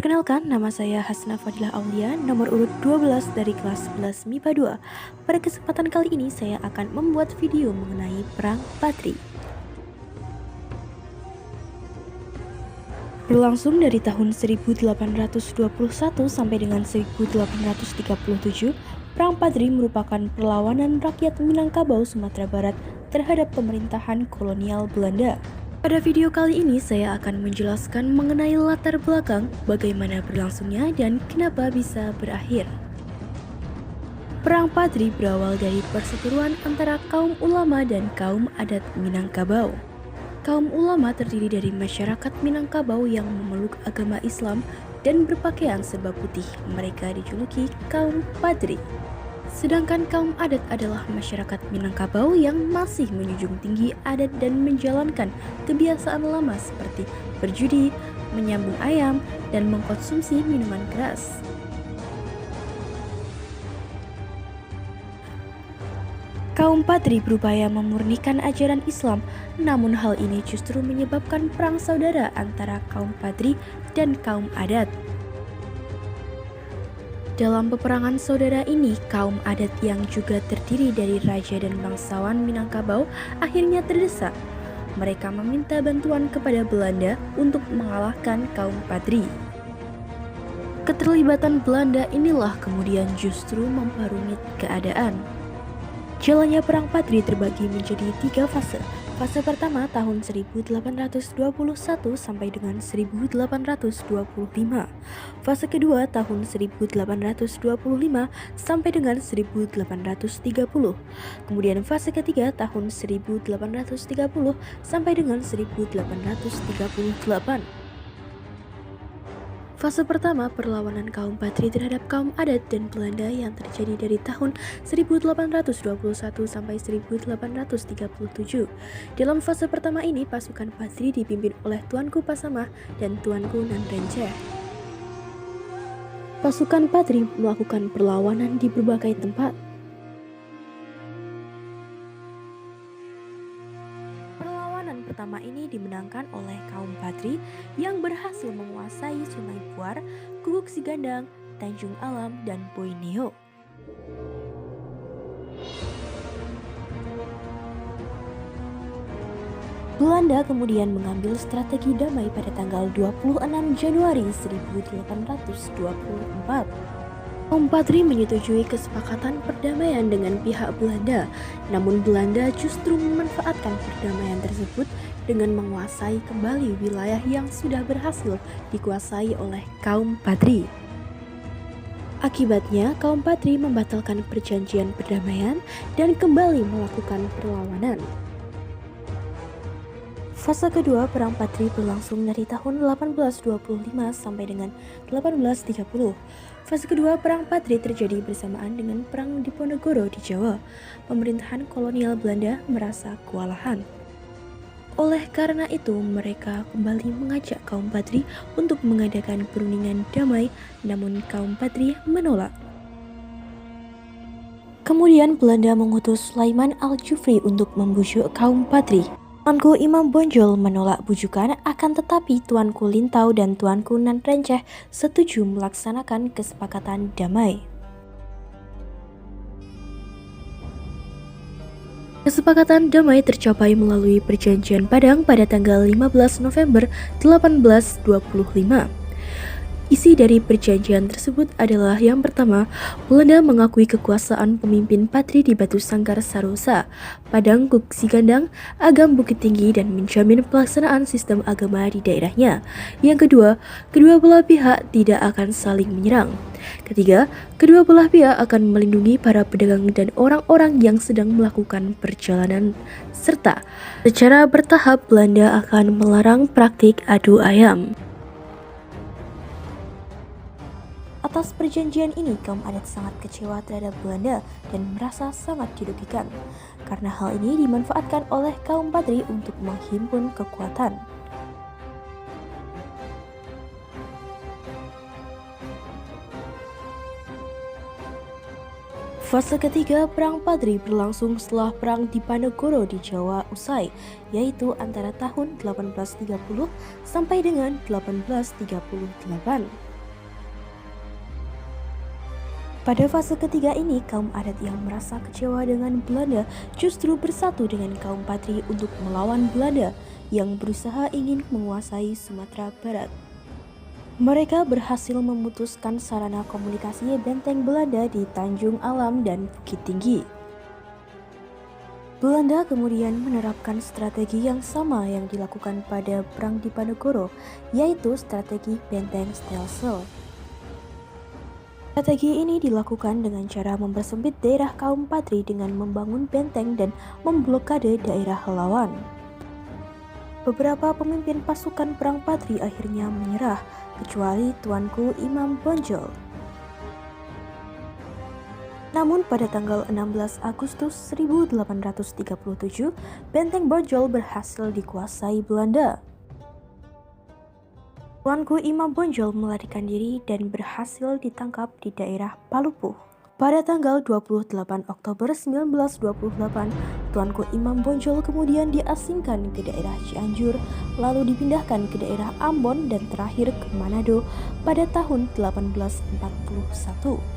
Perkenalkan, nama saya Hasna Fadilah Aulia, nomor urut 12 dari kelas 11 MIPA 2. Pada kesempatan kali ini saya akan membuat video mengenai Perang Padri. Berlangsung dari tahun 1821 sampai dengan 1837, Perang Padri merupakan perlawanan rakyat Minangkabau, Sumatera Barat terhadap pemerintahan kolonial Belanda. Pada video kali ini saya akan menjelaskan mengenai latar belakang, bagaimana berlangsungnya dan kenapa bisa berakhir. Perang Padri berawal dari perseteruan antara kaum ulama dan kaum adat Minangkabau. Kaum ulama terdiri dari masyarakat Minangkabau yang memeluk agama Islam dan berpakaian serba putih. Mereka dijuluki kaum Padri. Sedangkan kaum adat adalah masyarakat Minangkabau yang masih menjunjung tinggi adat dan menjalankan kebiasaan lama seperti berjudi, menyambung ayam, dan mengkonsumsi minuman keras. Kaum Padri berupaya memurnikan ajaran Islam, namun hal ini justru menyebabkan perang saudara antara kaum Padri dan kaum adat. Dalam peperangan saudara ini, kaum adat yang juga terdiri dari raja dan bangsawan Minangkabau akhirnya terdesak. Mereka meminta bantuan kepada Belanda untuk mengalahkan kaum Padri. Keterlibatan Belanda inilah kemudian justru memperumit keadaan. Jalannya Perang Padri terbagi menjadi 3 fase. Fase pertama tahun 1821 sampai dengan 1825. Fase kedua tahun 1825 sampai dengan 1830. Kemudian fase ketiga tahun 1830 sampai dengan 1838. Fase pertama perlawanan kaum Padri terhadap kaum adat dan Belanda yang terjadi dari tahun 1821 sampai 1837. Dalam fase pertama ini pasukan Padri dipimpin oleh Tuanku Pasamah dan Tuanku Nanrenceh. Pasukan Padri melakukan perlawanan di berbagai tempat. Pertama ini dimenangkan oleh kaum Padri yang berhasil menguasai Sungai Puar, Guguk Sigandang, Tanjung Alam, dan Boineo. Belanda kemudian mengambil strategi damai pada tanggal 26 Januari 1824. Kaum Padri menyetujui kesepakatan perdamaian dengan pihak Belanda, namun Belanda justru memanfaatkan perdamaian tersebut dengan menguasai kembali wilayah yang sudah berhasil dikuasai oleh kaum Padri. Akibatnya, kaum Padri membatalkan perjanjian perdamaian dan kembali melakukan perlawanan. Fase kedua Perang Padri berlangsung dari tahun 1825 sampai dengan 1830. Fase kedua Perang Padri terjadi bersamaan dengan Perang Diponegoro di Jawa. Pemerintahan kolonial Belanda merasa kewalahan. Oleh karena itu, mereka kembali mengajak kaum Padri untuk mengadakan perundingan damai, namun kaum Padri menolak. Kemudian Belanda mengutus Sulaiman Al-Jufri untuk membujuk kaum Padri. Tuanku Imam Bonjol menolak bujukan, akan tetapi Tuanku Lintau dan Tuanku Nanrenceh setuju melaksanakan kesepakatan damai. Kesepakatan damai tercapai melalui Perjanjian Padang pada tanggal 15 November 1825. Isi dari perjanjian tersebut adalah yang pertama, Belanda mengakui kekuasaan pemimpin Padri di Batu Sangkar Sarosa, Padang Guguk Sigandang, Agam Bukit Tinggi dan menjamin pelaksanaan sistem agama di daerahnya. Yang kedua, kedua belah pihak tidak akan saling menyerang. Ketiga, kedua belah pihak akan melindungi para pedagang dan orang-orang yang sedang melakukan perjalanan, serta secara bertahap Belanda akan melarang praktik adu ayam. Atas perjanjian ini, kaum adat sangat kecewa terhadap Belanda dan merasa sangat dirugikan, karena hal ini dimanfaatkan oleh kaum Padri untuk menghimpun kekuatan. Fase ketiga Perang Padri berlangsung setelah Perang Diponegoro di Jawa usai, yaitu antara tahun 1830 sampai dengan 1838. Pada fase ketiga ini, kaum adat yang merasa kecewa dengan Belanda justru bersatu dengan kaum Patri untuk melawan Belanda yang berusaha ingin menguasai Sumatera Barat. Mereka berhasil memutuskan sarana komunikasi benteng Belanda di Tanjung Alam dan Bukit Tinggi. Belanda kemudian menerapkan strategi yang sama yang dilakukan pada Perang Diponegoro, yaitu strategi benteng stelsel. Strategi ini dilakukan dengan cara mempersempit daerah kaum Patri dengan membangun benteng dan memblokade daerah lawan. Beberapa pemimpin pasukan perang Patri akhirnya menyerah, kecuali Tuanku Imam Bonjol. Namun pada tanggal 16 Agustus 1837, benteng Bonjol berhasil dikuasai Belanda. Tuanku Imam Bonjol melarikan diri dan berhasil ditangkap di daerah Palupuh. Pada tanggal 28 Oktober 1928, Tuanku Imam Bonjol kemudian diasingkan ke daerah Cianjur, lalu dipindahkan ke daerah Ambon dan terakhir ke Manado pada tahun 1841.